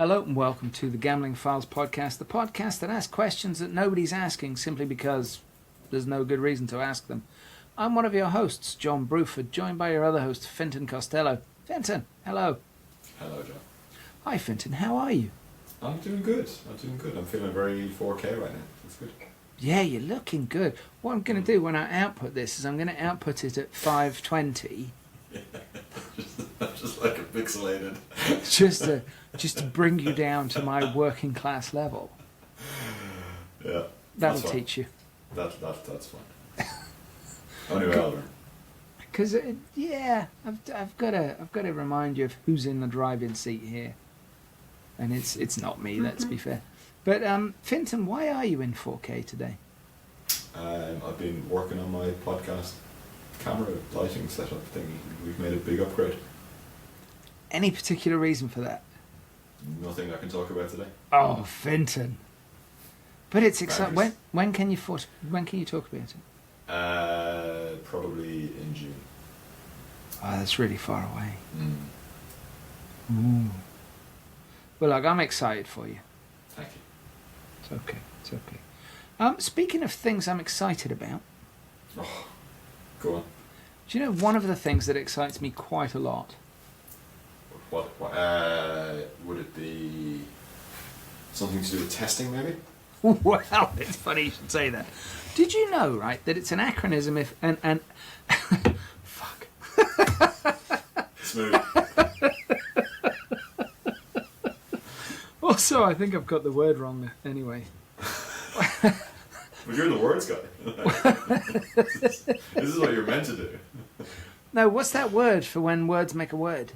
Hello and welcome to the Gambling Files podcast, the podcast that asks questions that nobody's asking simply because there's no good reason to ask them. I'm one of your hosts, John Bruford, joined by your other host, Fintan Costello. Fintan, hello. Hello, John. Hi, Fintan. How are you? I'm doing good. I'm feeling very 4K right now. That's good. Yeah, you're looking good. What I'm going to do when I output this is I'm going to output it at 520. Yeah, just like a pixelated. just to bring you down to my working class level. Yeah. That'll teach you. That's fine. Only I'll learn. Because I've got to remind you of who's in the driving seat here, and it's not me. Let's be fair. But Fintan, why are you in 4K today? I've been working on my podcast camera lighting setup thing. We've made a big upgrade. Any particular reason for that? Nothing I can talk about today. Oh, Fintan. But it's exciting. When can you talk about it? Probably in June. Oh, that's really far away. Mm. Ooh. Well, look, I'm excited for you. Thank you. It's okay. Speaking of things I'm excited about. Oh, go on. Do you know one of the things that excites me quite a lot? What would it be? Something to do with testing, maybe? Well, it's funny you should say that. Did you know, right, that it's an acronym if and fuck. Smooth. Also, I think I've got the word wrong anyway. But you're the words guy. This is what you're meant to do. No, what's that word for when words make a word?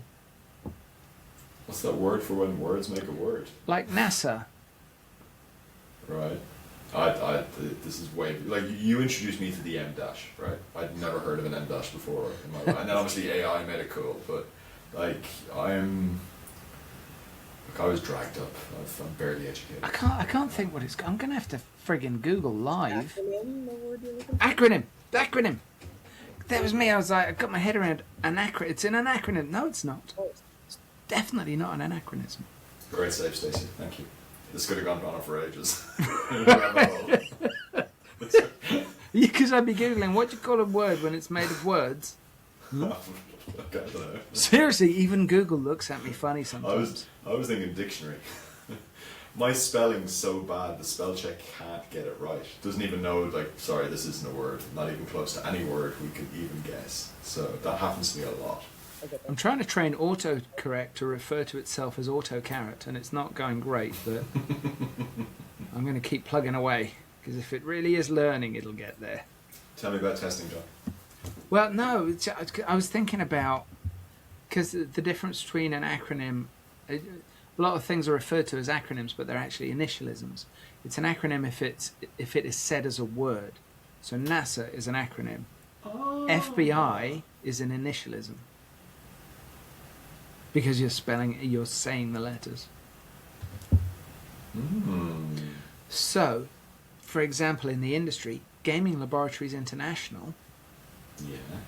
What's that word for when words make a word? Like NASA. Right. This is way like you introduced me to the M dash, right? I'd never heard of an M dash before in my life, and then obviously AI made it cool. But like I was dragged up. I'm barely educated. I can't think what it's. I'm gonna have to friggin' Google live. Acronym, the word you're looking for? Acronym. That was me. I was like, I got my head around an acronym. It's in an acronym. No, it's not. It's definitely not an anachronism. Great save, Stacey. Thank you. This could have gone on for ages. Because I'd be googling what do you call a word when it's made of words. I don't know. Seriously, even Google looks at me funny sometimes. I was thinking dictionary. My spelling's so bad, the spell check can't get it right. Doesn't even know, like, sorry, this isn't a word. Not even close to any word we could even guess. So that happens to me a lot. I'm trying to train autocorrect to refer to itself as autocarrot, and it's not going great, but I'm going to keep plugging away, because if it really is learning, it'll get there. Tell me about testing, John. Well, no, I was thinking about, because the difference between an acronym, a lot of things are referred to as acronyms, but they're actually initialisms. It's an acronym if it is said as a word. So NASA is an acronym. Oh. FBI is an initialism. Because you're saying the letters. Mm. So, for example, in the industry, Gaming Laboratories International, Yeah.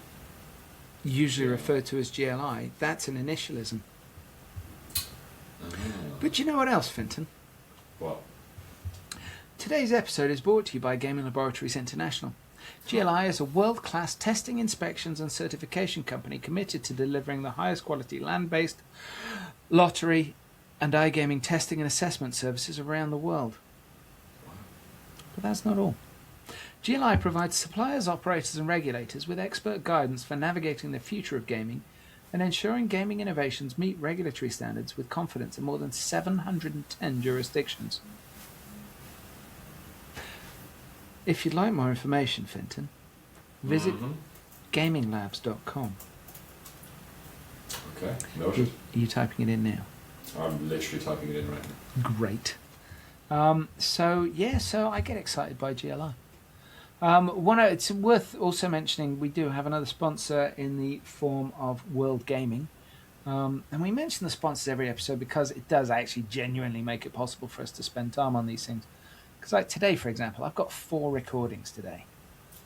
usually referred to as GLI, that's an initialism. Oh. But you know what else, Fintan? What? Today's episode is brought to you by Gaming Laboratories International. GLI is a world-class testing, inspections and certification company committed to delivering the highest quality land-based lottery and iGaming testing and assessment services around the world. But that's not all. GLI provides suppliers, operators and regulators with expert guidance for navigating the future of gaming and ensuring gaming innovations meet regulatory standards with confidence in more than 710 jurisdictions. If you'd like more information, Fintan, visit gaminglabs.com. Okay, noted. Are you typing it in now? I'm literally typing it in right now. Great. So I get excited by GLI. It's worth also mentioning we do have another sponsor in the form of World Gaming. And we mention the sponsors every episode because it does actually genuinely make it possible for us to spend time on these things. Because like today, for example, I've got 4 recordings today.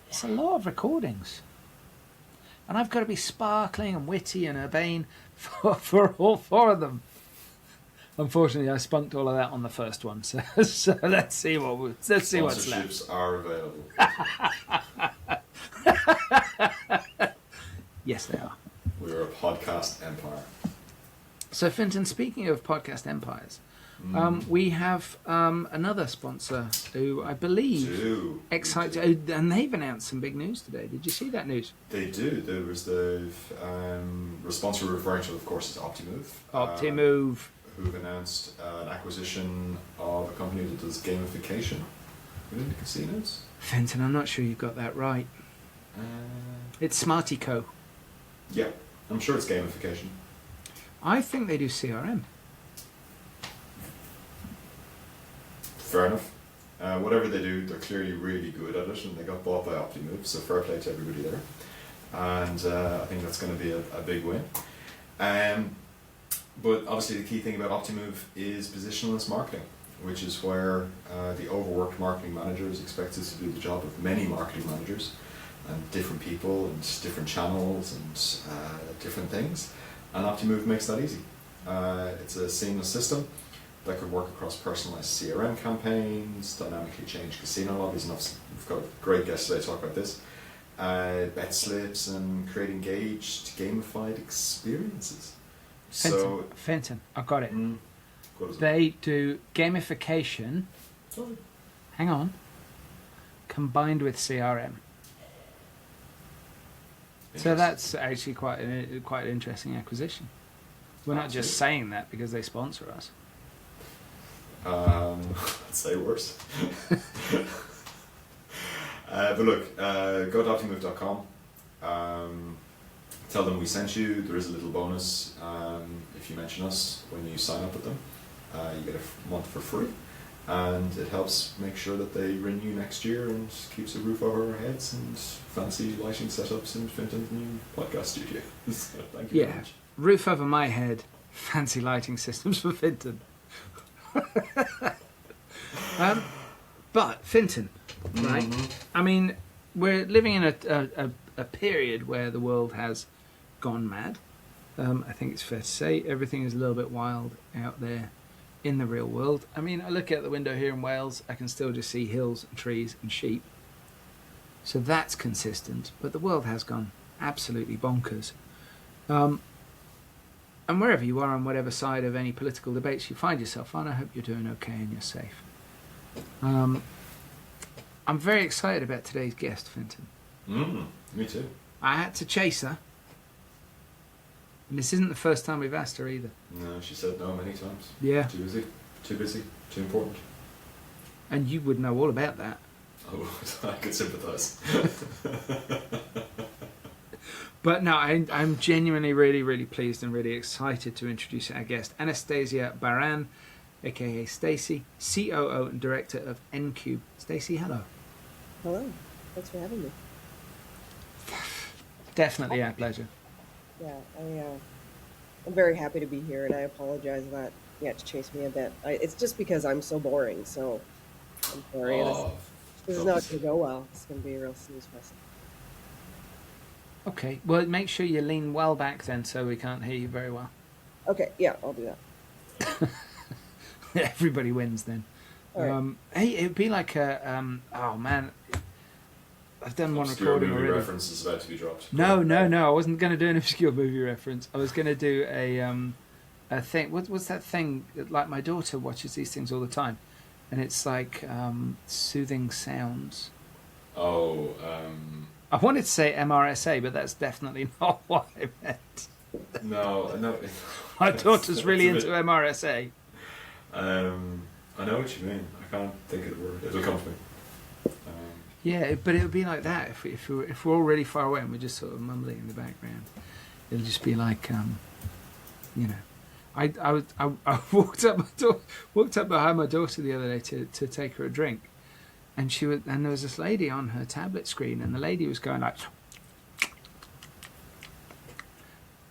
It's a lot of recordings. And I've got to be sparkling and witty and urbane for all 4 of them. Unfortunately, I spunked all of that on the first one, so let's see what's left. Sponsorships are available. Yes, they are. We're a podcast empire. So, Fintan, speaking of podcast empires, we have another sponsor who I believe excites, and they've announced some big news today. Did you see that news? They do. There was the sponsor we're referring to, of course, is Optimove. Optimove. Who've announced an acquisition of a company that does gamification within the casinos. Fintan, I'm not sure you've got that right. It's Smartico. Yeah, I'm sure it's gamification. I think they do CRM. Fair enough. Whatever they do, they're clearly really good at it, and they got bought by Optimove, so fair play to everybody there. And I think that's going to be a big win. But obviously the key thing about Optimove is positionless marketing, which is where the overworked marketing manager is expected to do the job of many marketing managers and different people and different channels and different things. And Optimove makes that easy. It's a seamless system that could work across personalized CRM campaigns, dynamically change casino lobbies, and we've got a great guest today to talk about this, bet slips, and create engaged, gamified experiences. Fintan, I've got it. What is it? They do gamification. Sorry. Hang on. Combined with CRM. So that's actually quite an interesting acquisition. We're not just saying that because they sponsor us. I'd say worse. But look, go to optimove.com. Tell them we sent you. There is a little bonus if you mention us when you sign up with them. You get a month for free, and it helps make sure that they renew next year and keeps a roof over our heads and fancy lighting setups in Fintan's new podcast studio. So thank you very much. Roof over my head, fancy lighting systems for Fintan. But Fintan, right? I mean, we're living in a period where the world has gone mad. I think it's fair to say everything is a little bit wild out there in the real world. I mean, I look out the window here in Wales, I can still just see hills and trees and sheep. So that's consistent, but the world has gone absolutely bonkers. And wherever you are on whatever side of any political debates you find yourself on, I hope you're doing okay and you're safe. I'm very excited about today's guest, Fintan. Me too. I had to chase her. And this isn't the first time we've asked her either. No, she said no many times. Yeah. Too busy, too important. And you would know all about that. Oh, I could sympathise. But no, I'm genuinely really, really pleased and really excited to introduce our guest, Anastasia Baran, aka Stacey, COO and Director of NQube. Stacey, hello. Hello. Thanks for having me. Definitely our pleasure. Yeah, I'm very happy to be here, and I apologize that you had to chase me a bit. It's just because I'm so boring, so I'm sorry. This is not going to go well. It's going to be a real snooze fest. Okay, well, make sure you lean well back then so we can't hear you very well. Okay, yeah, I'll do that. Everybody wins then. Right. Hey, it'd be like a... oh, man. I've done one Obscure recording movie already. reference is about to be dropped. No. I wasn't going to do an obscure movie reference. I was going to do a thing. What's that thing? Like, my daughter watches these things all the time. And it's like soothing sounds. Oh, I wanted to say MRSA, but that's definitely not what I meant. no. My daughter's really into MRSA. I know what you mean. I can't think of the word. It'll come to me. Yeah, but it would be like that if we're all really far away and we're just sort of mumbling in the background. It'll just be like, you know. I walked up behind my daughter the other day to take her a drink, and there was this lady on her tablet screen, and the lady was going like.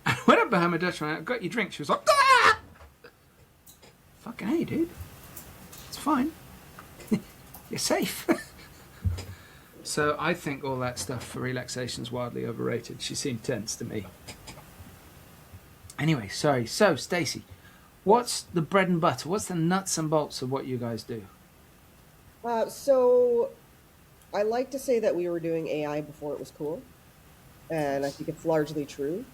I went up behind my daughter and I got your drink. She was like, ah! Fucking hey, dude, it's fine. You're safe. So I think all that stuff for relaxation is wildly overrated. She seemed tense to me. Anyway, sorry. So, Stacey, What's the bread and butter? What's the nuts and bolts of what you guys do? So I like to say that we were doing AI before it was cool, and I think it's largely true.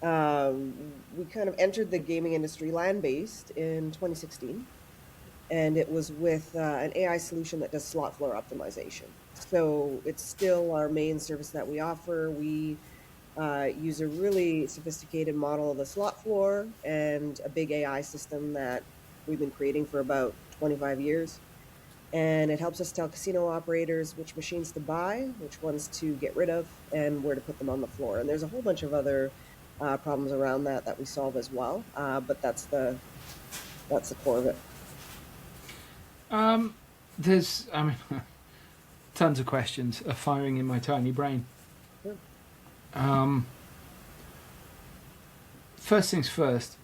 We kind of entered the gaming industry land-based in 2016, and it was with an AI solution that does slot floor optimization. So it's still our main service that we offer. We use a really sophisticated model of the slot floor and a big AI system that we've been creating for about 25 years. And it helps us tell casino operators which machines to buy, which ones to get rid of, and where to put them on the floor. And there's a whole bunch of other problems around that we solve as well. But that's the core of it. There's, I mean, tons of questions are firing in my tiny brain. Sure. First things first,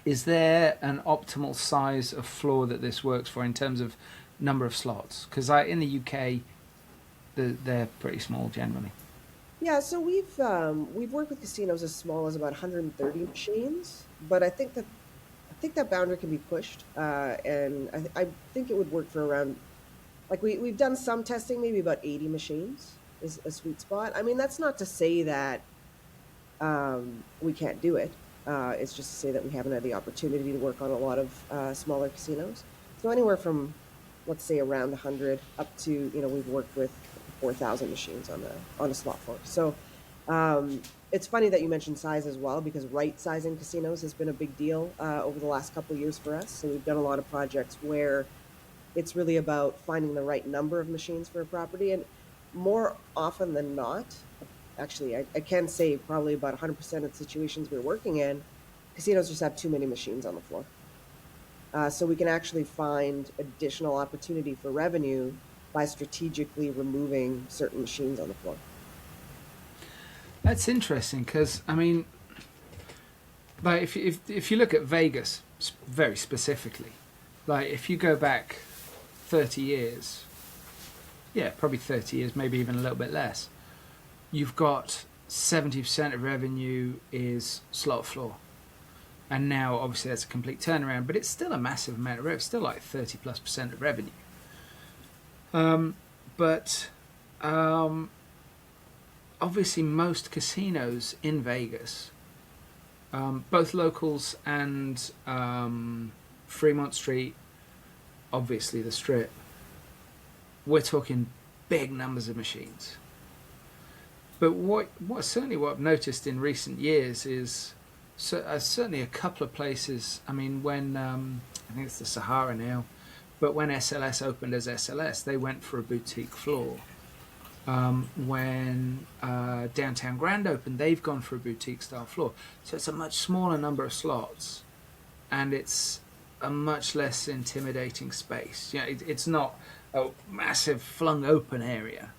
is there an optimal size of floor that this works for in terms of number of slots? Because in the UK, they're pretty small generally. Yeah, so we've worked with casinos as small as about 130 machines, but I think that boundary can be pushed, and I think it would work for around, like we've done some testing, maybe about 80 machines is a sweet spot. I mean, that's not to say that we can't do it. It's just to say that we haven't had the opportunity to work on a lot of smaller casinos. So anywhere from, let's say, around 100 up to, we've worked with 4,000 machines on a slot floor. So it's funny that you mentioned size as well, because right sizing casinos has been a big deal over the last couple of years for us. So we've done a lot of projects where it's really about finding the right number of machines for a property, and more often than not, actually, I can say probably about 100% of the situations we're working in, casinos just have too many machines on the floor. So we can actually find additional opportunity for revenue by strategically removing certain machines on the floor. That's interesting because, I mean, like if you look at Vegas very specifically, like if you go back 30 years, yeah, probably 30 years, maybe even a little bit less, you've got 70% of revenue is slot floor. And now, obviously, that's a complete turnaround, but it's still a massive amount of revenue. It's still like 30+% of revenue. But obviously, most casinos in Vegas, both locals and Fremont Street, obviously the Strip, we're talking big numbers of machines. But what I've noticed in recent years is certainly a couple of places. I mean, when I think it's the Sahara now, but when SLS opened as SLS, they went for a boutique floor. When Downtown Grand opened, they've gone for a boutique style floor. So it's a much smaller number of slots, and it's a much less intimidating space. It's not a massive flung open area.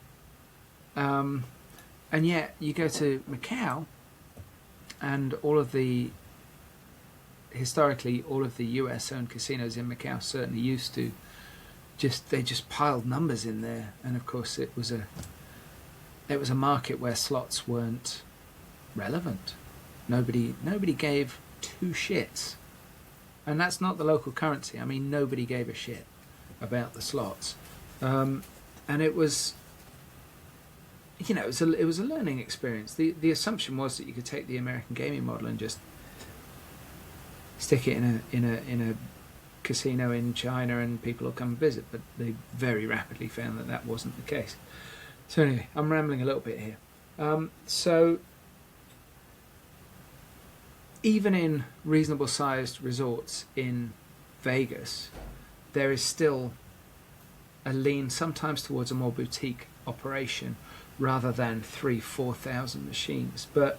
And yet you go to Macau, and historically all of the US owned casinos in Macau certainly used to they just piled numbers in there, and of course it was a market where slots weren't relevant. Nobody gave two shits. And that's not the local currency. I mean, nobody gave a shit about the slots. And it was it was a learning experience. The assumption was that you could take the American gaming model and just stick it in a casino in China and people will come visit, but they very rapidly found that wasn't the case. So anyway, I'm rambling a little bit here. So even in reasonable sized resorts in Vegas, there is still a lean sometimes towards a more boutique operation rather than 3,000-4,000 machines. But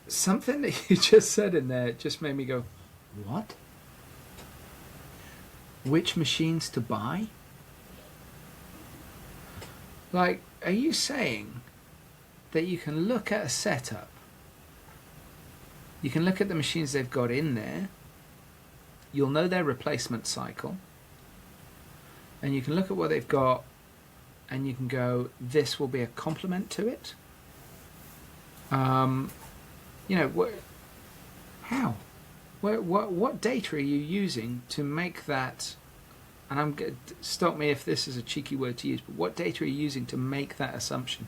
something that you just said in there just made me go, what? Which machines to buy? Like, are you saying that you can look at a setup, you can look at the machines they've got in there, you'll know their replacement cycle, and you can look at what they've got and you can go, this will be a complement to it? How? What data are you using to make that? And stop me if this is a cheeky word to use, but what data are you using to make that assumption?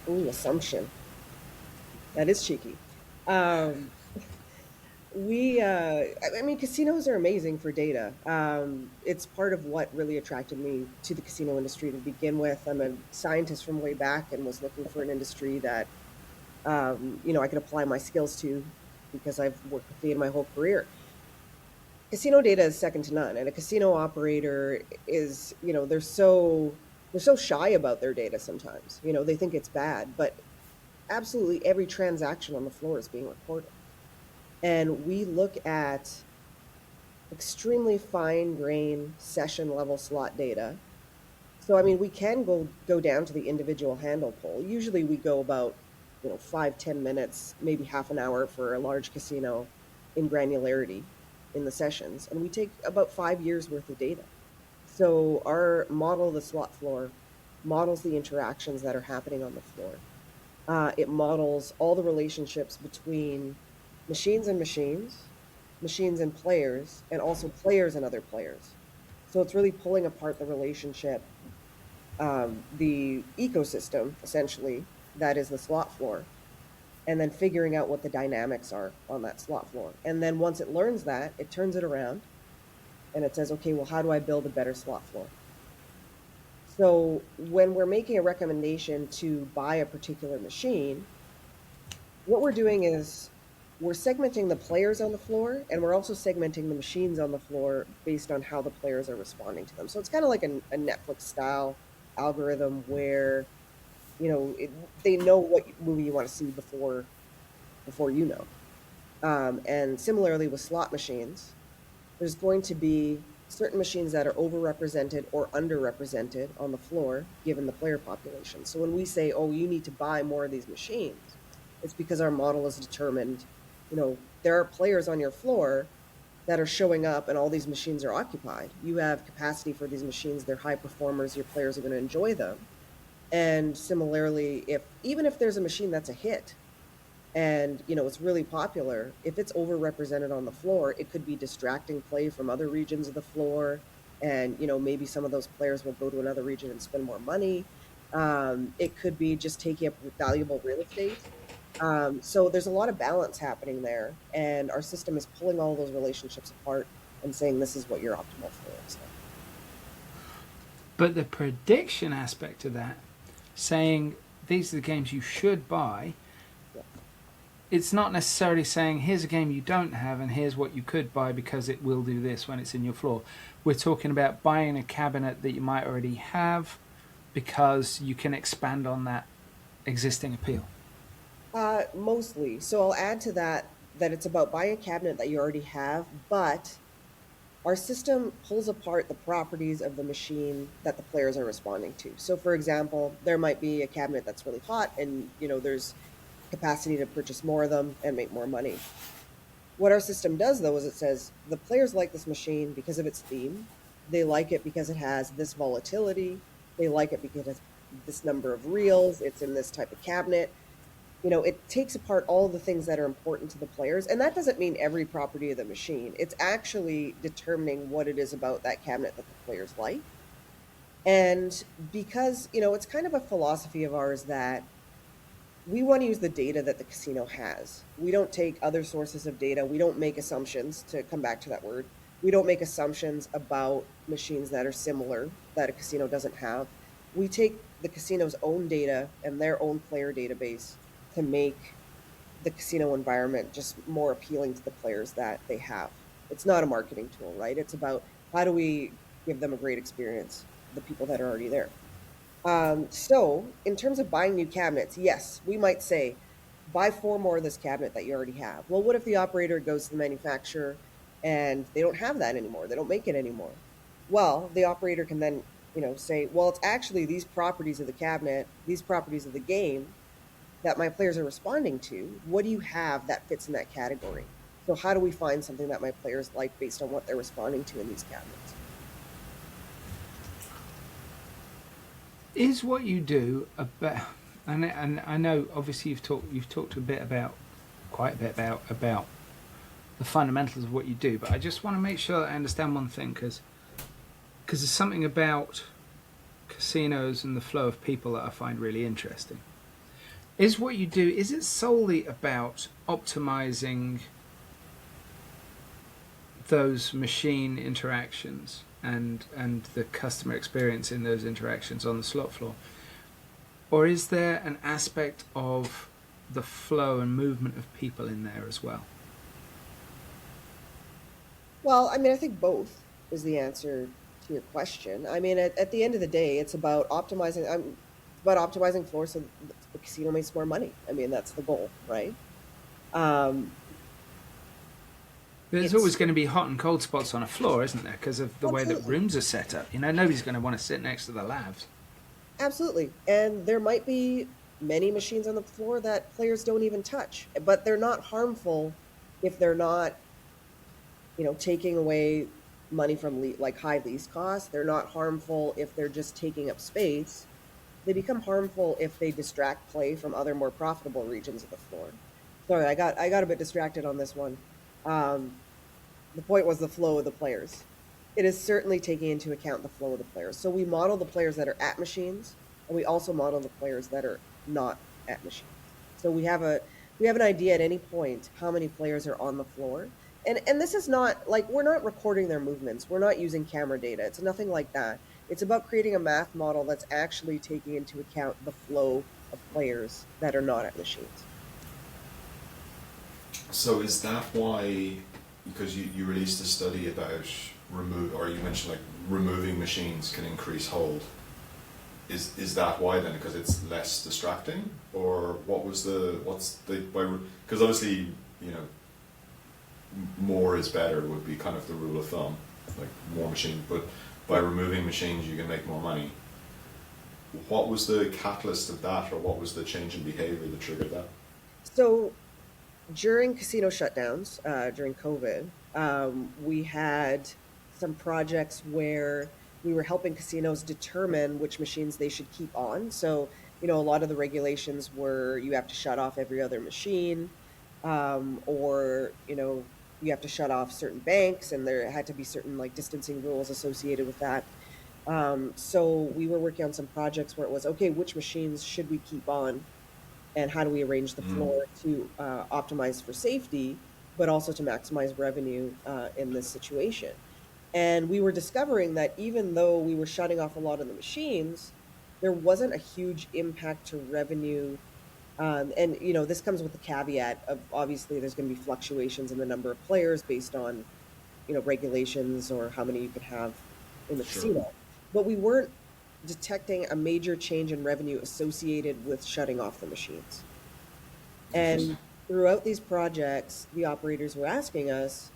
Ooh, assumption. That is cheeky. Um, I mean, casinos are amazing for data. It's part of what really attracted me to the casino industry to begin with. I'm a scientist from way back and was looking for an industry that, I could apply my skills to because I've worked with data my whole career. Casino data is second to none, and a casino operator is, they're so shy about their data sometimes. They think it's bad, but absolutely every transaction on the floor is being recorded. And we look at extremely fine grain session level slot data. So I mean, we can go down to the individual handle pull. Usually we go about 5-10 minutes, maybe half an hour for a large casino in granularity in the sessions, and we take about 5 years worth of data. So our model of the slot floor models the interactions that are happening on the floor. It models all the relationships between machines and machines, machines and players, and also players and other players. So it's really pulling apart the relationship, the ecosystem, essentially, that is the slot floor, and then figuring out what the dynamics are on that slot floor. And then once it learns that, it turns it around and it says, okay, well, how do I build a better slot floor? So when we're making a recommendation to buy a particular machine, what we're doing is we're segmenting the players on the floor, and we're also segmenting the machines on the floor based on how the players are responding to them. So it's kind of like a Netflix style algorithm where, they know what movie you want to see before you know. And similarly with slot machines, there's going to be certain machines that are overrepresented or underrepresented on the floor given the player population. So when we say, oh, you need to buy more of these machines, it's because our model has determined, there are players on your floor that are showing up and all these machines are occupied. You have capacity for these machines. They're high performers. Your players are going to enjoy them. And similarly, even if there's a machine that's a hit and, it's really popular, if it's overrepresented on the floor, it could be distracting play from other regions of the floor. And, maybe some of those players will go to another region and spend more money. It could be just taking up valuable real estate. So there's a lot of balance happening there, and our system is pulling all those relationships apart and saying this is what your optimal floor is. But the prediction aspect of that, saying these are the games you should buy, Yeah. it's not necessarily saying here's a game you don't have and here's what you could buy because it will do this when it's in your floor. We're talking about buying a cabinet that you might already have because you can expand on that existing appeal. Mostly. So I'll add to that it's about buying a cabinet that you already have, but our system pulls apart the properties of the machine that the players are responding to. So for example, there might be a cabinet that's really hot and, there's capacity to purchase more of them and make more money. What our system does though is it says the players like this machine because of its theme. They like it because it has this volatility. They like it because it has this number of reels. It's in this type of cabinet. It takes apart all the things that are important to the players. And that doesn't mean every property of the machine. It's actually determining what it is about that cabinet that the players like. And because, it's kind of a philosophy of ours that we want to use the data that the casino has. We don't take other sources of data. We don't make assumptions, to come back to that word. We don't make assumptions about machines that are similar that a casino doesn't have. We take the casino's own data and their own player database to make the casino environment just more appealing to the players that they have. It's not a marketing tool, right? It's about how do we give them a great experience, the people that are already there. So in terms of buying new cabinets, yes, we might say, buy 4 more of this cabinet that you already have. Well, what if the operator goes to the manufacturer and they don't have that anymore? They don't make it anymore. Well, the operator can then, say, well, it's actually these properties of the cabinet, these properties of the game that my players are responding to. What do you have that fits in that category? So how do we find something that my players like based on what they're responding to in these cabinets? Is what you do about, and I know obviously you've talked quite a bit about the fundamentals of what you do, but I just want to make sure that I understand one thing, because there's something about casinos and the flow of people that I find really interesting. Is what you do, is it solely about optimizing those machine interactions and the customer experience in those interactions on the slot floor? Or is there an aspect of the flow and movement of people in there as well? Well, I mean, I think both is the answer to your question. I mean, at the end of the day, it's about optimizing. It's about optimizing floor so the casino makes more money. I mean, that's the goal, right? Um, There's it's always going to be hot and cold spots on a floor, isn't there? Because of the way that absolutely, rooms are set up. You know, nobody's going to want to sit next to the labs. absolutely, and there might be many machines on the floor that players don't even touch, but they're not harmful if they're not, taking away money from like high lease costs. They're not harmful if they're just taking up space. They become harmful if they distract play from other more profitable regions of the floor. Sorry, I got a bit distracted on this one. Um, the point was the flow of the players. It is certainly taking into account the flow of the players. So we model the players that are at machines, and we also model the players that are not at machines. So we have an idea at any point how many players are on the floor. And this is not like we're not recording their movements. We're not using camera data. It's nothing like that. It's about creating a math model that's actually taking into account the flow of players that are not at machines. So is that why, because you released a study about or you mentioned like removing machines can increase hold. Is that why then? Because it's less distracting, or what's the because obviously more is better would be kind of the rule of thumb, like more machines, but by removing machines you can make more money. What was the catalyst of that, or what was the change in behavior that triggered that? So during casino shutdowns, during COVID, we had some projects where we were helping casinos determine which machines they should keep on. So, a lot of the regulations were you have to shut off every other machine, or, you have to shut off certain banks, and there had to be certain like distancing rules associated with that. So we were working on some projects where it was, okay, which machines should we keep on? And how do we arrange the floor to optimize for safety, but also to maximize revenue in this situation? And we were discovering that even though we were shutting off a lot of the machines, there wasn't a huge impact to revenue. And this comes with the caveat of obviously there's going to be fluctuations in the number of players based on regulations or how many you could have in the Sure. casino. But we weren't detecting a major change in revenue associated with shutting off the machines. Interesting. And throughout these projects, the operators were asking us,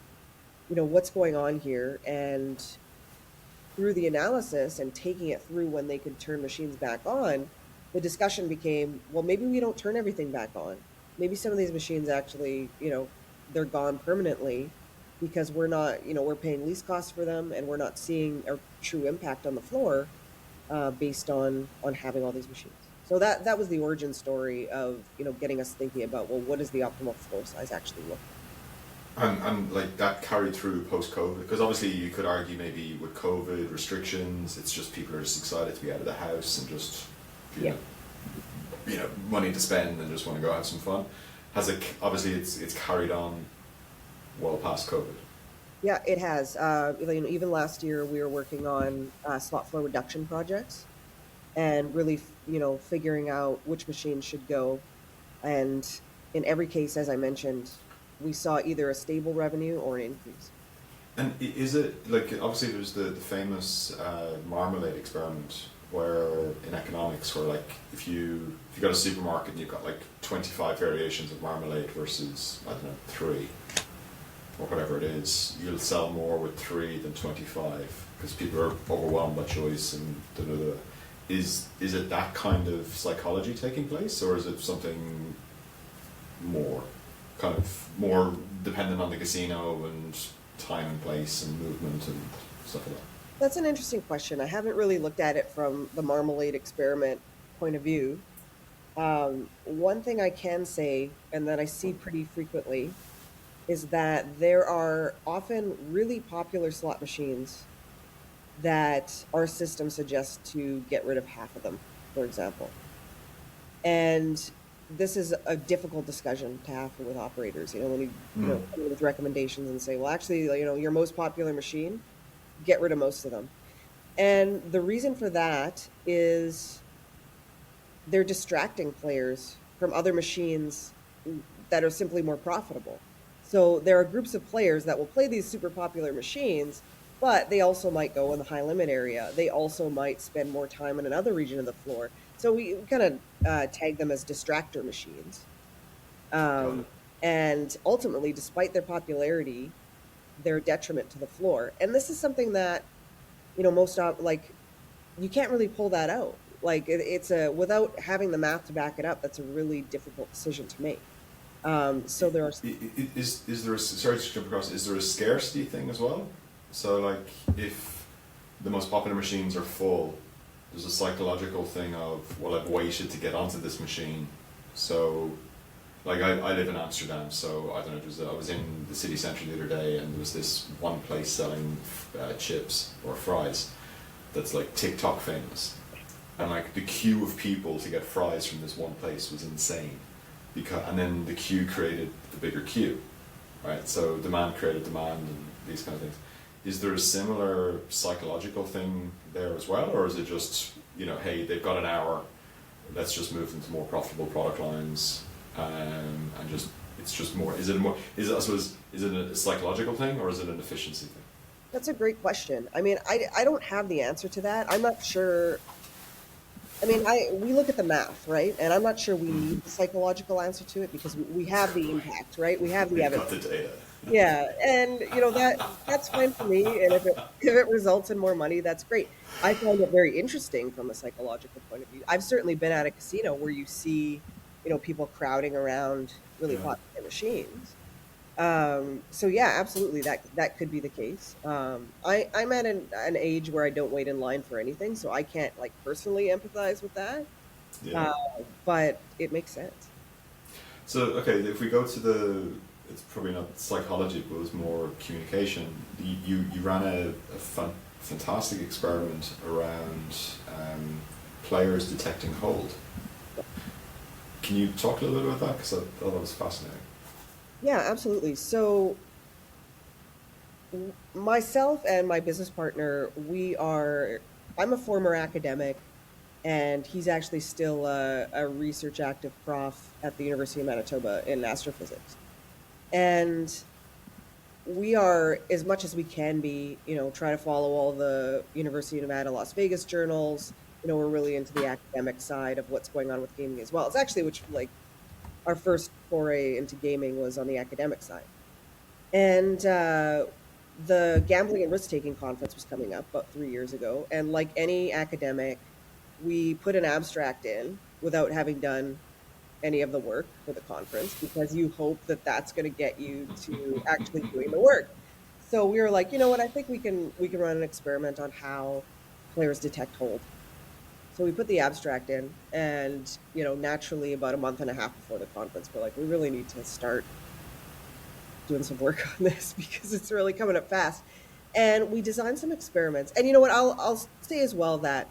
what's going on here? And through the analysis and taking it through when they could turn machines back on, the discussion became, well, maybe we don't turn everything back on. Maybe some of these machines actually, they're gone permanently because we're not, we're paying lease costs for them and we're not seeing a true impact on the floor based on having all these machines. So that was the origin story of, getting us thinking about, well, what does the optimal floor size actually look like? And like that carried through post-COVID, because obviously you could argue maybe with COVID restrictions, it's just people are just excited to be out of the house and just Yeah. Money to spend and just want to go have some fun. Has it obviously it's carried on well past COVID. Yeah, it has. Even last year, we were working on slot flow reduction projects and really, figuring out which machines should go. And in every case, as I mentioned, we saw either a stable revenue or an increase. And is it like obviously there's the famous marmalade experiment where in economics where like if you got a supermarket and you've got like 25 variations of marmalade versus I don't know 3 or whatever it is, you'll sell more with 3 than 25 because people are overwhelmed by choice and da da da. Is it that kind of psychology taking place, or is it something more kind of more dependent on the casino and time and place and movement and stuff like that? That's an interesting question. I haven't really looked at it from the marmalade experiment point of view. One thing I can say, and that I see pretty frequently, is that there are often really popular slot machines that our system suggests to get rid of half of them, for example. And this is a difficult discussion to have with operators, when Mm. come with recommendations and say, well, actually, your most popular machine, get rid of most of them. And the reason for that is they're distracting players from other machines that are simply more profitable. So there are groups of players that will play these super popular machines, but they also might go in the high limit area. They also might spend more time in another region of the floor. So we kind of tag them as distractor machines. Got Um, it. and ultimately, despite their popularity, they're a detriment to the floor. And this is something that, like, you can't really pull that out. Like it's a without having the math to back it up. That's a really difficult decision to make. So there are. Is there a, sorry to jump across, is there a scarcity thing as well? So like if the most popular machines are full, there's a psychological thing of, well, I've waited to get onto this machine. So like I live in Amsterdam, so I don't know, I was in the city centre the other day and there was this one place selling chips or fries that's like TikTok famous. And like the queue of people to get fries from this one place was insane. And then the queue created the bigger queue, right? So demand created demand and these kind of things. Is there a similar psychological thing there as well, or is it just, hey, they've got an hour, let's just move them to more profitable product lines, and just it's just more. Is it I suppose, is it a psychological thing or is it an efficiency thing? That's a great question. I mean, I don't have the answer to that. I'm not sure. I mean, we look at the math, right? And I'm not sure we need the psychological answer to it because we have the impact, right? We have the We've got evidence. the data. Yeah, and that's fine for me. And if it results in more money, that's great. I find it very interesting from a psychological point of view. I've certainly been at a casino where you see, people crowding around really Yeah. popular machines. So yeah, absolutely, that could be the case. I'm at an age where I don't wait in line for anything, so I can't like personally empathize with that. Yeah. Uh, but it makes sense. So, okay, if we go to it's probably not psychology, but it was more communication. You ran a fantastic experiment around players detecting hold. Can you talk a little bit about that? Because I thought that was fascinating. Yeah, absolutely. So myself and my business partner, I'm a former academic, and he's actually still a research active prof at the University of Manitoba in astrophysics. And we are, as much as we can be, try to follow all the University of Nevada, Las Vegas journals. We're really into the academic side of what's going on with gaming as well. It's actually which like our first foray into gaming was on the academic side. And the gambling and risk taking conference was coming up about 3 years ago. And like any academic, we put an abstract in without having done any of the work for the conference because you hope that that's going to get you to actually doing the work. So we were like, you know what? I think we can run an experiment on how players detect hold. So we put the abstract in, and naturally, about a month and a half before the conference, we're like, we really need to start doing some work on this because it's really coming up fast. And we designed some experiments. And you know what? I'll say as well that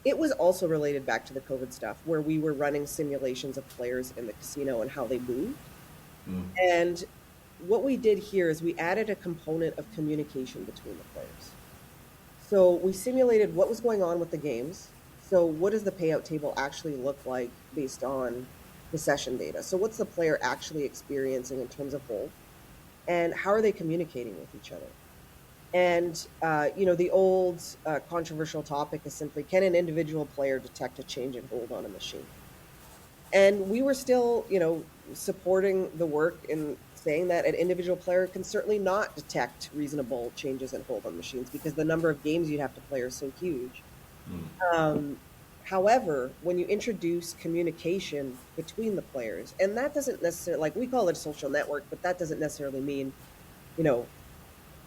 it was also related back to the COVID stuff, where we were running simulations of players in the casino and how they moved. Mm. And what we did here is we added a component of communication between the players. So we simulated what was going on with the games. So what does the payout table actually look like based on the session data? So what's the player actually experiencing in terms of hold? And how are they communicating with each other? And the old controversial topic is simply, can an individual player detect a change in hold on a machine? And we were still, supporting the work in saying that an individual player can certainly not detect reasonable changes in hold on machines because the number of games you'd have to play are so huge. Mm. Um, However, when you introduce communication between the players, and that doesn't necessarily, like, we call it a social network, but that doesn't necessarily mean, you know,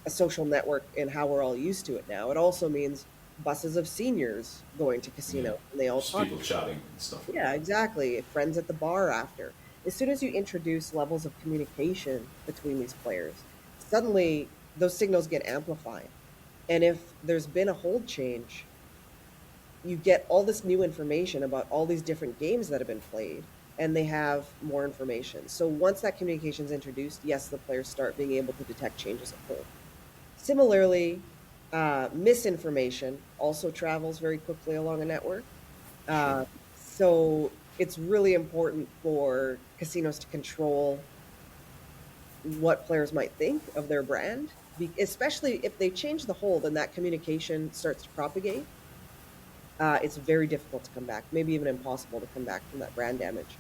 a social network in how we're all used to it now. It also means buses of seniors going to Yeah. casinos and they all Just talk. people chatting and stuff like Yeah, that. exactly. Friends at the bar after. as soon as you introduce levels of communication between these players, suddenly those signals get amplified. And if there's been a hold change, you get all this new information about all these different games that have been played, and they have more information. So once that communication is introduced, yes, the players start being able to detect changes of hold. Similarly, misinformation also travels very quickly along a network. Uh, so it's really important for casinos to control what players might think of their brand, especially if they change the hold and that communication starts to propagate. It's very difficult to come back, maybe even impossible to come back from that brand damage.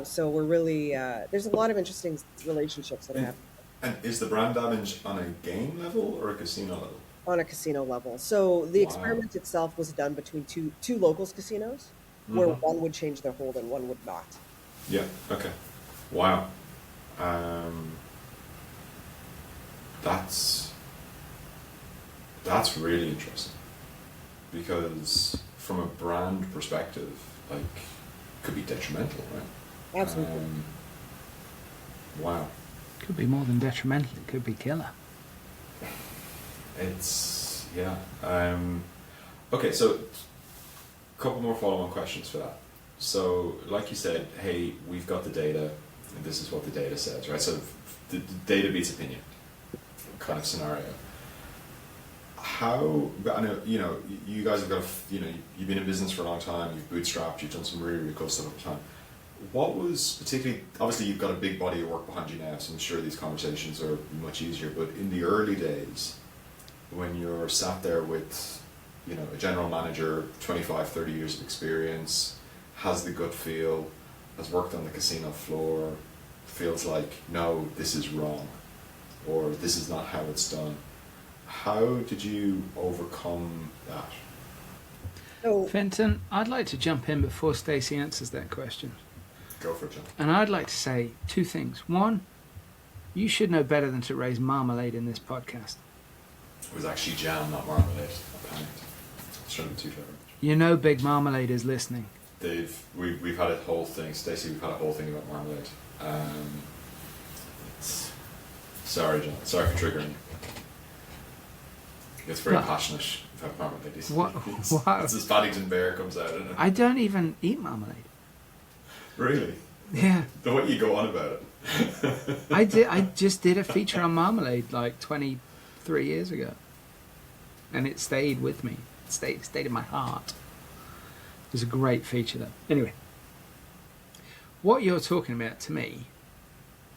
So we're really, there's a lot of interesting relationships that are happening And is the brand damage on a game level or a casino level? on a casino level. So the Wow. experiment itself was done between two locals casinos, where Mhm. one would change their hold and one would not. Yeah. Okay. Wow. Um, that's really interesting because from a brand perspective, like, could be detrimental, right? Absolutely. Wow. Could be more than detrimental. It could be killer. It's yeah. Okay, so a couple more follow-on questions for that. So, like you said, hey, we've got the data, and this is what the data says, right? So, the data beats opinion kind of scenario. How, I know, you guys have got, you've been in business for a long time, you've bootstrapped, you've done some really, really cool stuff over time. What was particularly, obviously you've got a big body of work behind you now, so I'm sure these conversations are much easier, but in the early days, when you're sat there with, a general manager, 25, 30 years of experience, has the gut feel, has worked on the casino floor, feels like, no, this is wrong, or this is not how it's done. How did you overcome that? So Fintan, I'd like to jump in before Stacey answers that question. Go for it, John. And I'd like to say two things. One, you should know better than to raise marmalade in this podcast. It was actually jam, not marmalade. I panicked. It's trying to be too clever. You know Big Marmalade is listening. We've had a whole thing, Stacey, we've had a whole thing about marmalade. Sorry, John. Sorry for triggering you. It's very What? passionate about marmalade. What? It's this Paddington Bear comes out, isn't it? I don't even eat marmalade. Really? Yeah. The way you go on about it. I just did a feature on marmalade like 23 years ago. And it stayed with me. It stayed in my heart. It was a great feature though. Anyway. What you're talking about to me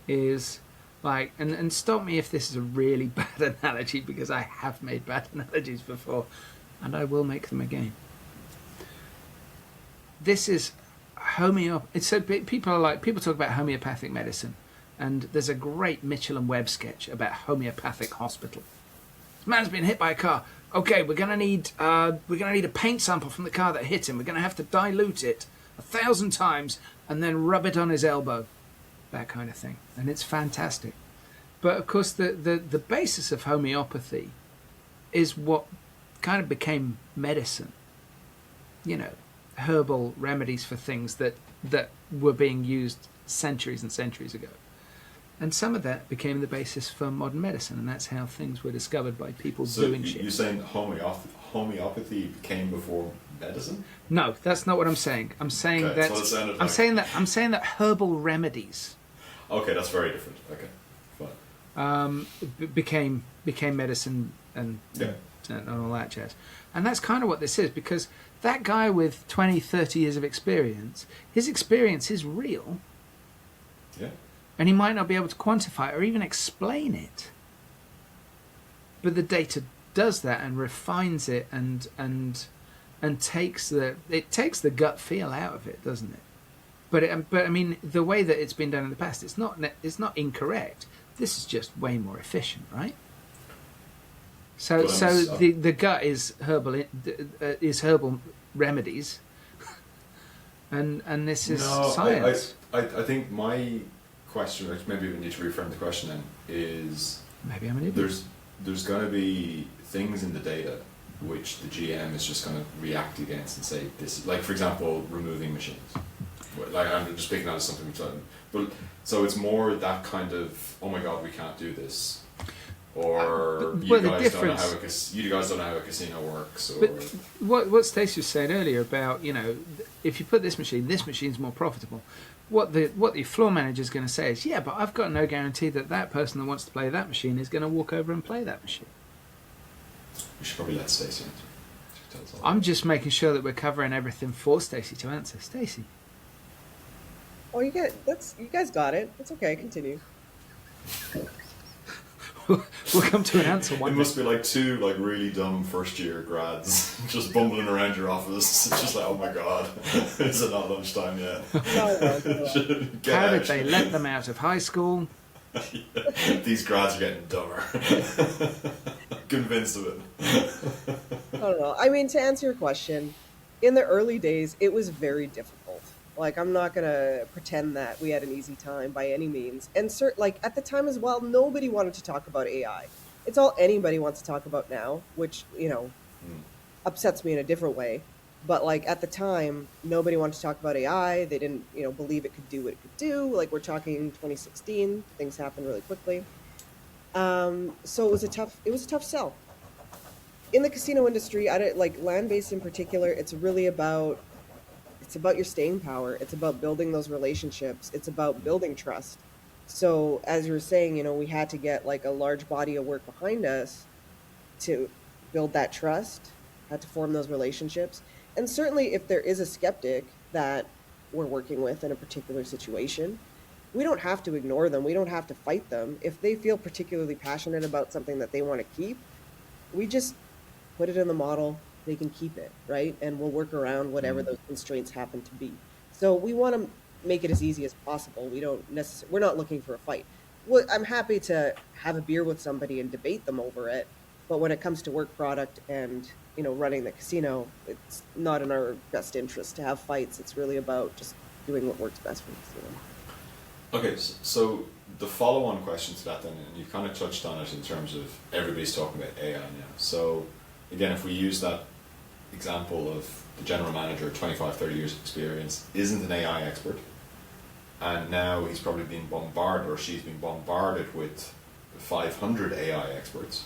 is like, and stop me if this is a really bad analogy, because I have made bad analogies before and I will make them again. This is so people talk about homeopathic medicine, and there's a great Mitchell and Webb sketch about homeopathic hospital. This man's been hit by a car. Okay, we're gonna need a paint sample from the car that hit him. We're gonna have to dilute it 1,000 times and then rub it on his elbow. That kind of thing. And it's fantastic. But of course the basis of homeopathy is what kind of became medicine. Herbal remedies for things that were being used centuries and centuries ago. And some of that became the basis for modern medicine, and that's how things were discovered by people doing shit. You're saying homeopathy came before medicine? No, that's not what I'm saying. I'm saying Okay, that that's what it sounded I'm like. saying that herbal remedies Okay, that's very different. Okay, fine. became medicine and all that jazz. And that's kind of what this is, because that guy with 20, 30 years of experience, his experience is real. Yeah. And he might not be able to quantify it or even explain it. But the data does that and refines it and takes the gut feel out of it, doesn't it? But I mean, the way that it's been done in the past, it's not incorrect. This is just way more efficient, right? So the gut is herbal remedies, and this is science. I think my question, which maybe we need to reframe the question then, is maybe I'm an idiot. There's going to be things in the data which the GM is just going to react against and say this, like for example, removing machines. Like, I'm just picking out something we've done. But so it's more that kind of, oh my god, we can't do this, or you guys don't know how a casino works, or But what Stacey was saying earlier about, if you put this machine's more profitable. What the floor manager is going to say is, yeah, but I've got no guarantee that person that wants to play that machine is going to walk over and play that machine. we should probably let Stacey answer. She tells all I'm that. just making sure that we're covering everything for Stacey to answer. Stacey. Oh, you guys got it. It's okay. Continue. We'll come to an answer one It day. must be like two like really dumb first year grads just bumbling around your office. It's just like, oh my god, is it not lunchtime yet? Get How out. did they let them out of high school? These grads are getting dumber. Convinced of it. I don't know. I mean, to answer your question, in the early days, it was very difficult. Like, I'm not gonna pretend that we had an easy time by any means. And like at the time as well, nobody wanted to talk about AI. It's all anybody wants to talk about now, which upsets me in a different way. But like at the time, nobody wanted to talk about AI. They didn't, believe it could do what it could do. Like we're talking 2016, things happened really quickly. So it was a tough sell. In the casino industry, like land-based in particular, it's about your staying power. It's about building those relationships. It's about building trust. So as you were saying, we had to get like a large body of work behind us to build that trust, had to form those relationships. And certainly if there is a skeptic that we're working with in a particular situation, we don't have to ignore them. We don't have to fight them. If they feel particularly passionate about something that they want to keep, we just put it in the model, they can keep it, right? And we'll work around whatever those constraints happen to be. So we want to make it as easy as possible. We're not looking for a fight. Well, I'm happy to have a beer with somebody and debate them over it, but when it comes to work product and running the casino, it's not in our best interest to have fights. It's really about just doing what works best for the casino. Okay, so the follow-on question to that then, and you kind of touched on it in terms of everybody's talking about AI now. So again, if we use that example of the general manager, 25, 30 years of experience, isn't an AI expert, and now he's probably being bombarded, or she's being bombarded with 500 AI experts,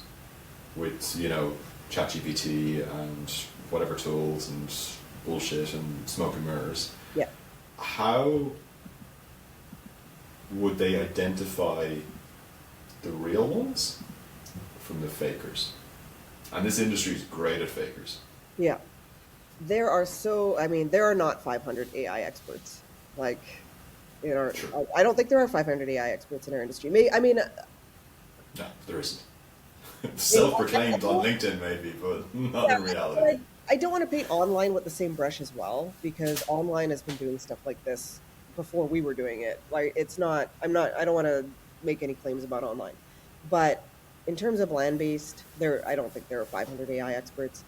with, ChatGPT and whatever tools and bullshit and smoke and mirrors. Yeah. How would they identify the real ones from the fakers? And this industry is great at fakers. Yeah. There are not 500 AI experts. Like, Sure. I don't think there are 500 AI experts in our industry. No, there isn't. Self-proclaimed on LinkedIn maybe, but not in reality. I don't want to paint online with the same brush as well, because online has been doing stuff like this before we were doing it. Like, I don't want to make any claims about online. But in terms of land-based, I don't think there are 500 AI experts.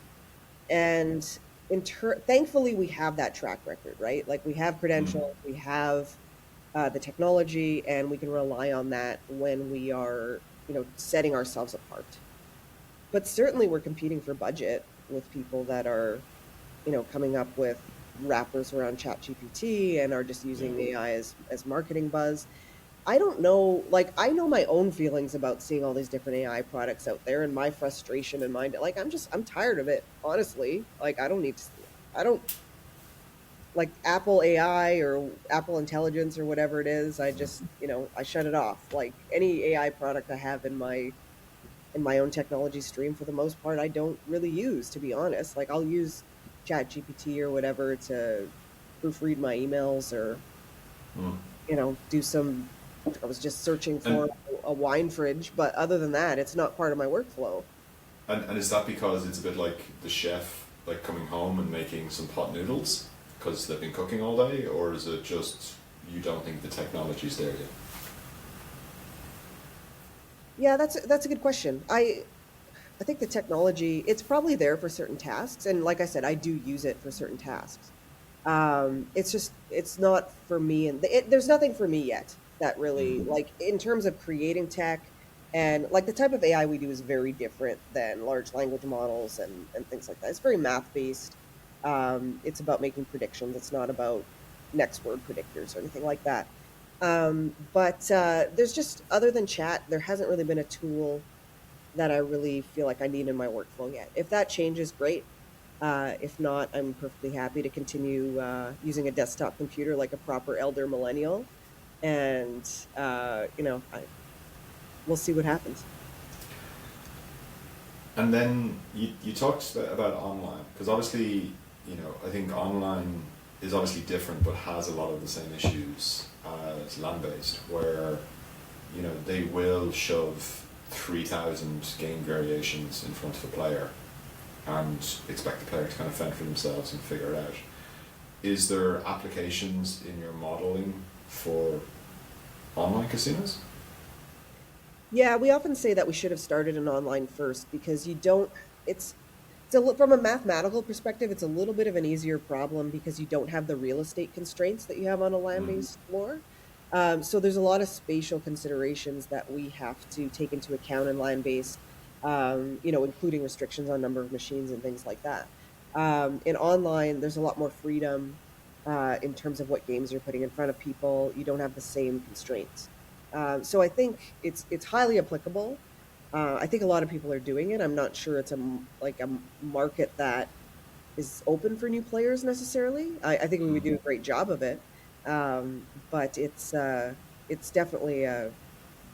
And thankfully, we have that track record, right? Like, we have credentials, we have the technology, and we can rely on that when we are, setting ourselves apart. But certainly, we're competing for budget with people that are, coming up with wrappers around ChatGPT and are just using AI as marketing buzz. I don't know, like, I know my own feelings about seeing all these different AI products out there and my frustration and mind. Like, I'm tired of it, honestly. Like, I don't like Apple AI or Apple Intelligence or whatever it is. I just, I shut it off. Like, any AI product I have in my own technology stream, for the most part, I don't really use, to be honest. Like, I'll use ChatGPT or whatever to proofread my emails or, do some. I was just searching for a wine fridge, but other than that, it's not part of my workflow. And is that because it's a bit like the chef, like coming home and making some pot noodles because they've been cooking all day, or is it just you don't think the technology's there yet? Yeah, that's a good question. I think the technology, it's probably there for certain tasks, and like I said, I do use it for certain tasks. It's not for me, and there's nothing for me yet that really, like, in terms of creating tech, and like the type of AI we do is very different than large language models and things like that. It's very math based. It's about making predictions. It's not about next word predictors or anything like that. But there's just, other than chat, there hasn't really been a tool that I really feel like I need in my workflow yet. If that changes, great. If not, I'm perfectly happy to continue using a desktop computer like a proper elder millennial. And, we'll see what happens. And then you talked about online, because obviously, I think online is obviously different, but has a lot of the same issues as land-based, where, they will shove 3,000 game variations in front of a player and expect the player to kind of fend for themselves and figure it out. Is there applications in your modeling for online casinos? Yeah, we often say that we should have started an online first because you don't, from a mathematical perspective, it's a little bit of an easier problem because you don't have the real estate constraints that you have on a land-based floor. So there's a lot of spatial considerations that we have to take into account in land-based, including restrictions on number of machines and things like that. In online, there's a lot more freedom in terms of what games you're putting in front of people. You don't have the same constraints. So I think it's highly applicable. I think a lot of people are doing it. I'm not sure it's a market that is open for new players necessarily. I think we would do a great job of it, but it's definitely a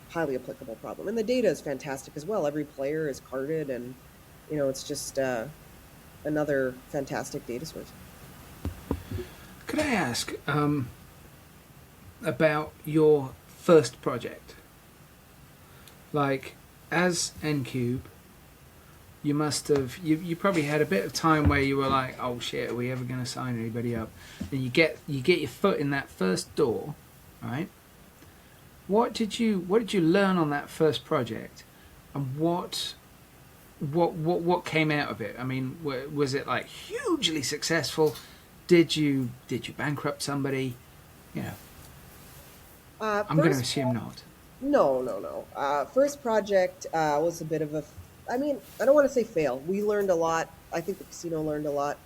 highly applicable problem. And the data is fantastic as well. Every player is carded, and it's just another fantastic data source. Could I ask about your first project? Like, as NQube, you must have, you probably had a bit of time where you were like, oh shit, are we ever going to sign anybody up? And you get your foot in that first door, right? What did you learn on that first project, and what came out of it? I mean, was it like hugely successful? Did you bankrupt somebody? I'm going to assume not. No. First project was a bit of I don't want to say fail. We learned a lot. I think the casino learned a lot.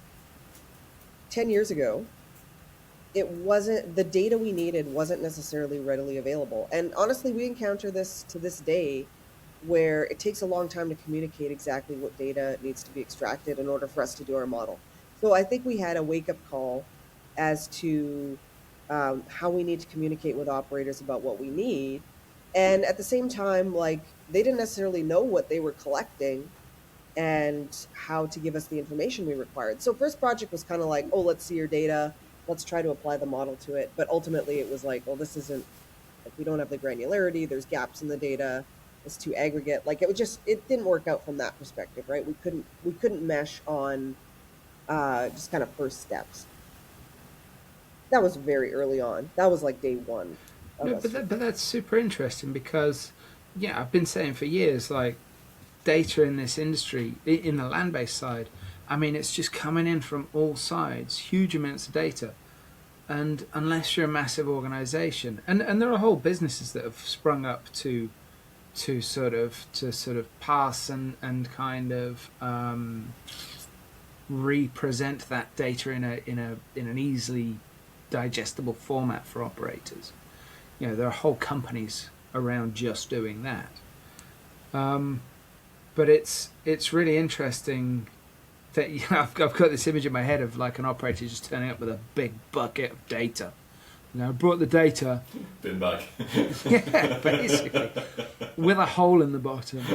10 years ago, the data we needed wasn't necessarily readily available. And honestly, we encounter this to this day, where it takes a long time to communicate exactly what data needs to be extracted in order for us to do our model. So I think we had a wake-up call as to how we need to communicate with operators about what we need. And at the same time, they didn't necessarily know what they were collecting and how to give us the information we required. So first project was kind of like, oh, let's see your data. Let's try to apply the model to it. But ultimately it was like, well, this isn't, we don't have the granularity. There's gaps in the data. It's too aggregate. It didn't work out from that perspective, right? We couldn't mesh on just kind of first steps. That was very early on. That was like day one. No, but that's super interesting because, I've been saying for years, like, data in this industry, in the land-based side, it's just coming in from all sides, huge amounts of data. And unless you're a massive organization, and there are whole businesses that have sprung up to sort of pass and kind of represent that data in an easily digestible format for operators. There are whole companies around just doing that. But it's really interesting that I've got this image in my head of like an operator just turning up with a big bucket of data. I brought the data. Bin bag. Yeah, basically, with a hole in the bottom.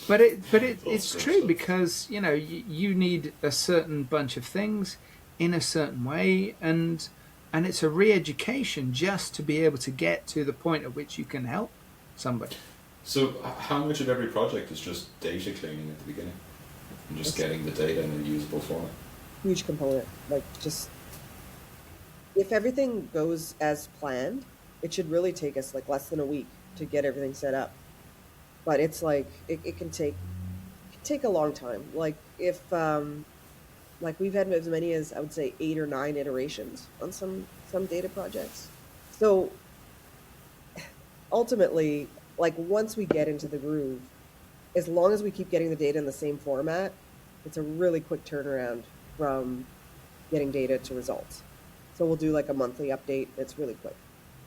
But it's true because you need a certain bunch of things in a certain way, and it's a re-education just to be able to get to the point at which you can help somebody. So how much of every project is just data cleaning at the beginning and just getting the data in a usable format? Huge component. If everything goes as planned, it should really take us less than a week to get everything set up. But it's it can take a long time. If we've had as many as, I would say, 8 or 9 iterations on some data projects. So ultimately, once we get into the groove, as long as we keep getting the data in the same format, it's a really quick turnaround from getting data to results. So we'll do like a monthly update. It's really quick.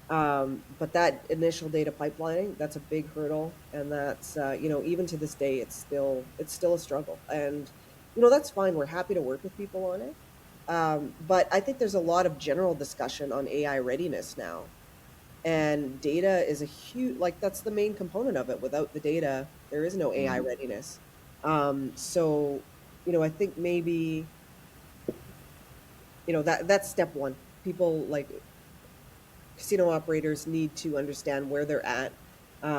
But that initial data pipelining, that's a big hurdle, and that's even to this day, it's still a struggle. And that's fine. We're happy to work with people on it. But I think there's a lot of general discussion on AI readiness now, and data is a huge, like, that's the main component of it. Without the data, there is no AI readiness. So I think maybe that's step one. People, like casino operators, need to understand where they're at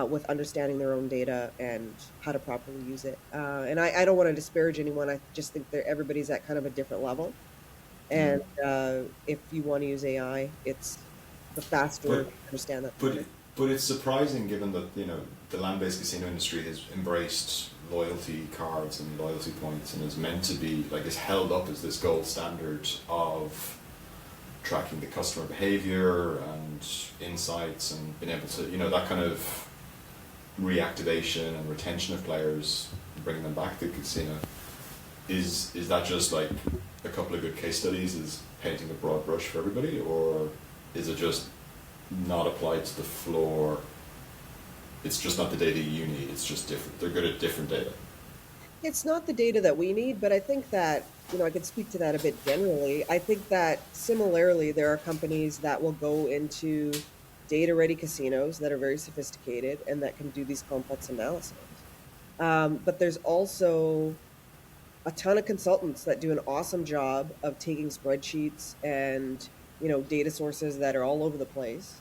with understanding their own data and how to properly use it. And I don't want to disparage anyone. I just think that everybody's at kind of a different level. And if you want to use AI, it's the faster to understand that. But it's surprising, given that the land-based casino industry has embraced loyalty cards and loyalty points, and is meant to be is held up as this gold standard of tracking the customer behavior and insights and being able to that kind of reactivation and retention of players, bringing them back to the casino. Is that just like a couple of good case studies is painting a broad brush for everybody, or is it just not applied to the floor? It's just not the data you need. It's just different. They're good at different data. It's not the data that we need, but I think that, I could speak to that a bit generally. I think that similarly, there are companies that will go into data-ready casinos that are very sophisticated and that can do these complex analyses. But there's also a ton of consultants that do an awesome job of taking spreadsheets and, data sources that are all over the place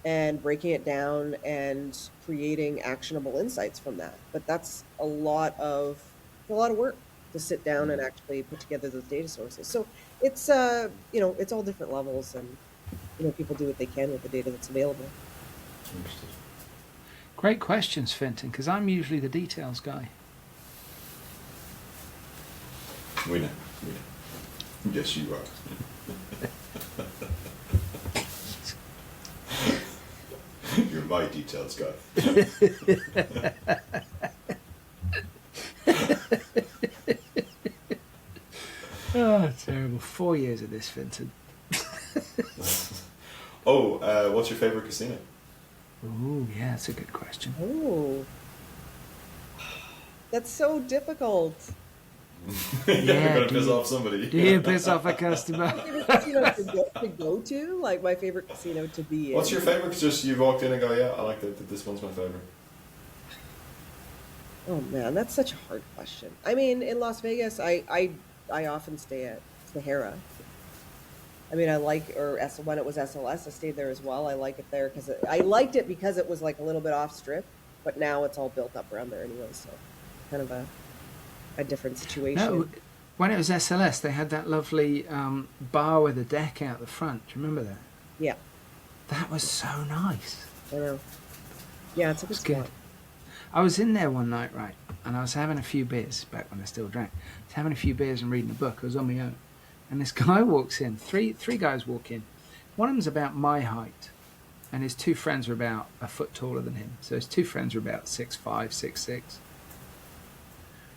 and breaking it down and creating actionable insights from that. But that's a lot of work to sit down and actually put together those data sources. So it's it's all different levels, and people do what they can with the data that's available. Understood. Great questions, Fintan, because I'm usually the details guy. We know. Yes, you are. You're my details guy. Oh, terrible. 4 years of this, Fintan. What's your favourite casino? Ooh, yeah, that's a good question. Oh, that's so difficult. You're going to piss off somebody. Do you piss off a customer? Favorite casino to go to? Like, my favorite casino to be in. What's your favourite? Just you walked in and go, yeah, I like that. This one's my favourite. Oh man, that's such a hard question. I mean, in Las Vegas, I often stay at Sahara. I mean, when it was SLS, I stayed there as well. I like it there because I liked it because it was like a little bit off strip, but now it's all built up around there anyway, so kind of a different situation. No, when it was SLS, they had that lovely bar with a deck out the front. Do you remember that? Yeah. That was so nice. I know. Yeah, it's a good spot. I was in there one night, right, and I was having a few beers, back when I still drank. I was having a few beers and reading a book. I was on my own. And this guy walks in. Three guys walk in. One of them's about my height, and his two friends are about a foot taller than him. So his two friends are about 6'5", 6'6".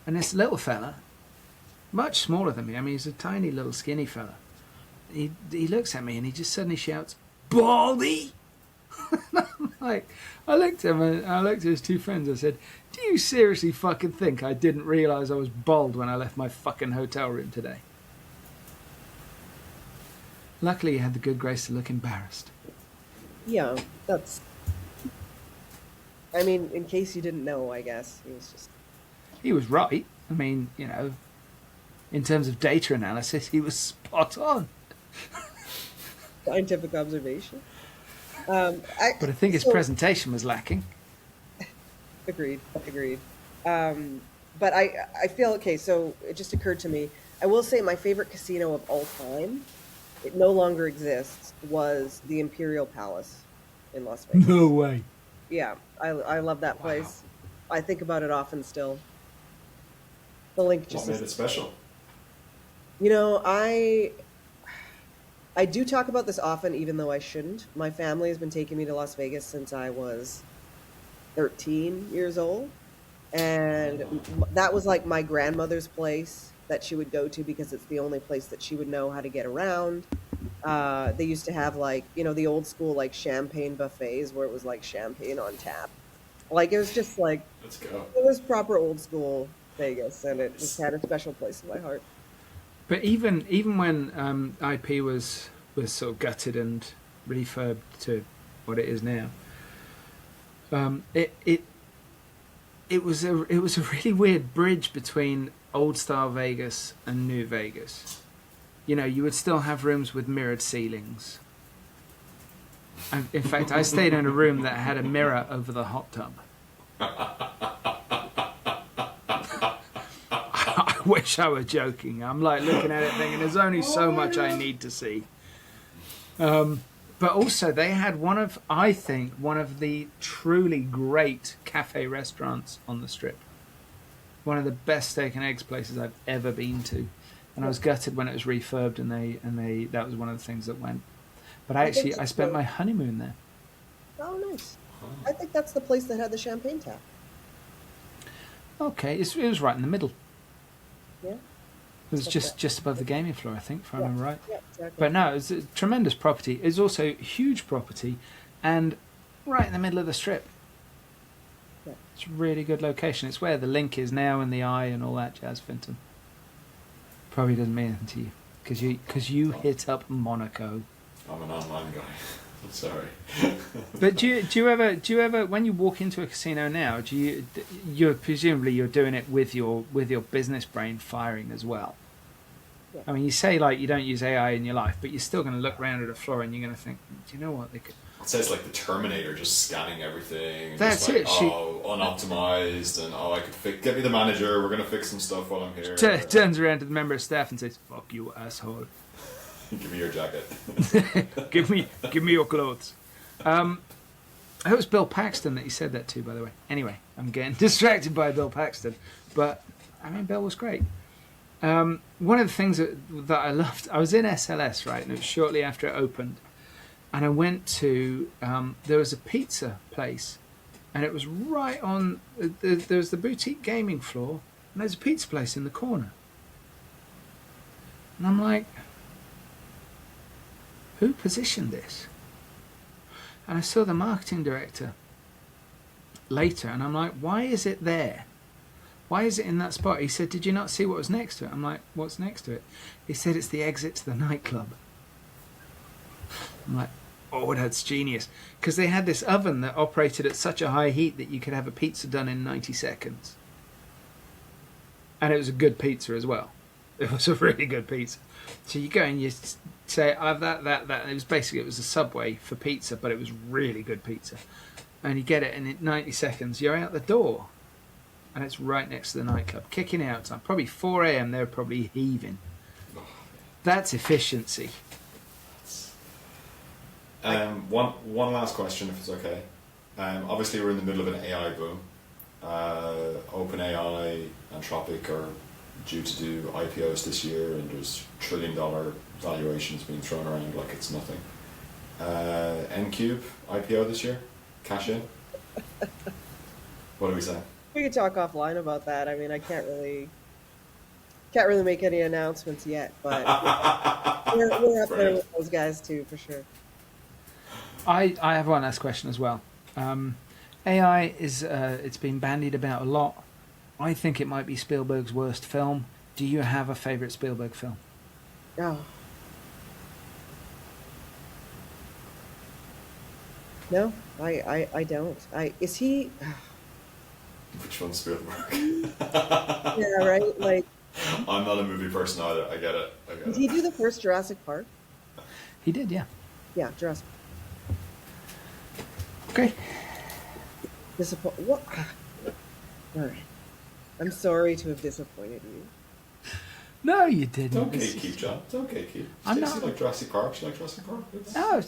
And this little fella, much smaller than me, I mean, he's a tiny little skinny fella. He looks at me and he just suddenly shouts, "Baldy!" Like, I looked at him and I looked at his two friends. I said, "Do you seriously fucking think I didn't realise I was bald when I left my fucking hotel room today?" Luckily, he had the good grace to look embarrassed. Yeah, that's... I mean, in case you didn't know, I guess. He was right. I mean, in terms of data analysis, he was spot on. Scientific observation. But I think his presentation was lacking. Agreed. But I feel, okay, so it just occurred to me, I will say my favorite casino of all time, it no longer exists, was the Imperial Palace in Las Vegas. No way. Yeah, I love that place. I think about it often still. The link just... What made it special? I do talk about this often, even though I shouldn't. My family has been taking me to Las Vegas since I was 13 years old. And that was like my grandmother's place that she would go to because it's the only place that she would know how to get around. They used to have like, the old school like champagne buffets where it was like champagne on tap. Like it was just like Let's go. it was proper old school Vegas, and it just Nice. had a special place in my heart. But even when IP was sort of gutted and refurbed to what it is now, it was a really weird bridge between old style Vegas and new Vegas. You know, you would still have rooms with mirrored ceilings. And in fact, I stayed in a room that had a mirror over the hot tub. I wish I were joking. I'm like looking at it thinking there's only so much I need to see. But also they had I think one of the truly great cafe restaurants on the Strip. One of the best steak and eggs places I've ever been to. And I was gutted when it was refurbed and they that was one of the things that went. But I spent my honeymoon there. Oh, nice. I think that's the place that had the champagne tap. Okay, it was right in the middle. Yeah. It was just above the gaming floor, I think, if I remember right. Yeah, exactly. But no, it's a tremendous property. It's also a huge property and right in the middle of the Strip. Yeah. It's a really good location. It's where the Link is now and the Eye and all that jazz, Fintan. Probably doesn't mean anything to you because you hit up Monaco. I'm an online guy. I'm sorry. But do you ever when you walk into a casino now, you're presumably doing it with your business brain firing as well? Yeah. I mean, you say like you don't use AI in your life, but you're still going to look around at a floor and you're going to think, do you know what they could? It says like the Terminator, just scanning everything. And That's just like, it. Unoptimized, and I could get me the manager. We're gonna fix some stuff while I'm here. Turns around to the member of staff and says, "Fuck you, asshole! Give me your jacket. give me your clothes." It was Bill Paxton that he said that to, by the way. Anyway, I'm getting distracted by Bill Paxton, but I mean, Bill was great. One of the things that I loved, I was in SLS, right, and it was shortly after it opened. And I went to, there was a pizza place, and it was right on, there was the boutique gaming floor, and there's a pizza place in the corner. And I'm like, who positioned this? And I saw the marketing director later, and I'm like, why is it there? Why is it in that spot? He said, did you not see what was next to it? I'm like, what's next to it? He said, it's the exit to the nightclub. I'm like, oh, that's genius. Because they had this oven that operated at such a high heat that you could have a pizza done in 90 seconds. And it was a good pizza as well. It was a really good pizza. So you go and you say, I have that. It was a Subway for pizza, but it was really good pizza. And you get it, and in 90 seconds, you're out the door. And it's right next to the nightclub. Kicking out time. Probably 4 a.m, they're probably heaving. That's efficiency. One last question, if it's okay. Obviously, we're in the middle of an AI boom. OpenAI, Anthropic are due to do IPOs this year, and there's $1 trillion valuations being thrown around like it's nothing. NQube IPO this year, cash in. What do we say? We could talk offline about that. I mean, I can't really make any announcements yet, but we're up there with those guys too, for sure. I have one last question as well. AI is it's been bandied about a lot. I think it might be Spielberg's worst film. Do you have a favourite Spielberg film? Oh. No, I don't. Is he? Which one's Spielberg? Yeah, right. Like, I'm not a movie person either. I get it. Did he do the first Jurassic Park? He did, yeah. Yeah, Jurassic. Okay. What? All right. I'm sorry to have disappointed you. No, you didn't. Don't gatekeep, John. Don't gatekeep. Stacey like Jurassic Park. She like Jurassic Park. No,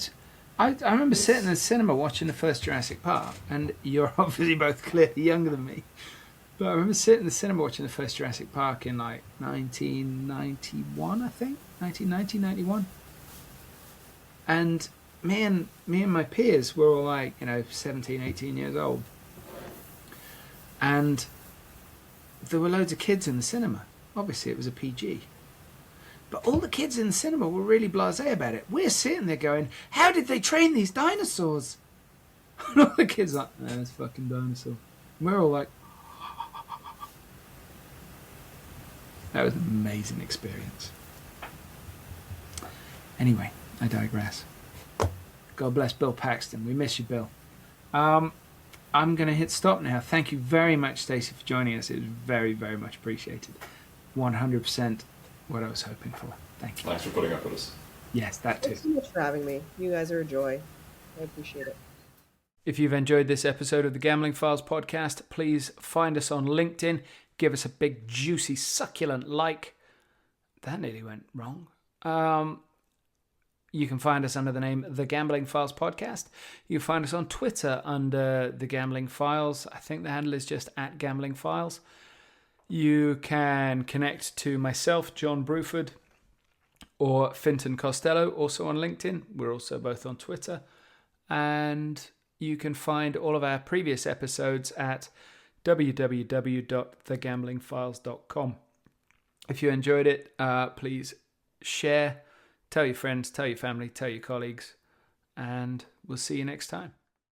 I remember sitting in the cinema watching the first Jurassic Park, and you're obviously both clearly younger than me. But I remember sitting in the cinema watching the first Jurassic Park in like 1991, I think, 1990, 91. And me and my peers were all like, 17, 18 years old. And there were loads of kids in the cinema. Obviously, it was a PG. But all the kids in the cinema were really blasé about it. We're sitting there going, how did they train these dinosaurs? And all the kids are like, it's fucking dinosaur. And we're all like, that was an amazing experience. Anyway, I digress. God bless Bill Paxton. We miss you, Bill. I'm going to hit stop now. Thank you very much, Stacey, for joining us. It was very, very much appreciated. 100% what I was hoping for. Thank you. Thanks for putting up with us. Yes, that too. Thanks so much for having me. You guys are a joy. I appreciate it. If you've enjoyed this episode of the Gambling Files podcast, please find us on LinkedIn. Give us a big, juicy, succulent like. That nearly went wrong. You can find us under the name The Gambling Files Podcast. You can find us on Twitter under The Gambling Files. I think the handle is just @GamblingFiles. You can connect to myself, John Bruford, or Fintan Costello, also on LinkedIn. We're also both on Twitter. And you can find all of our previous episodes at www.thegamblingfiles.com. If you enjoyed it, please share, tell your friends, tell your family, tell your colleagues, and we'll see you next time.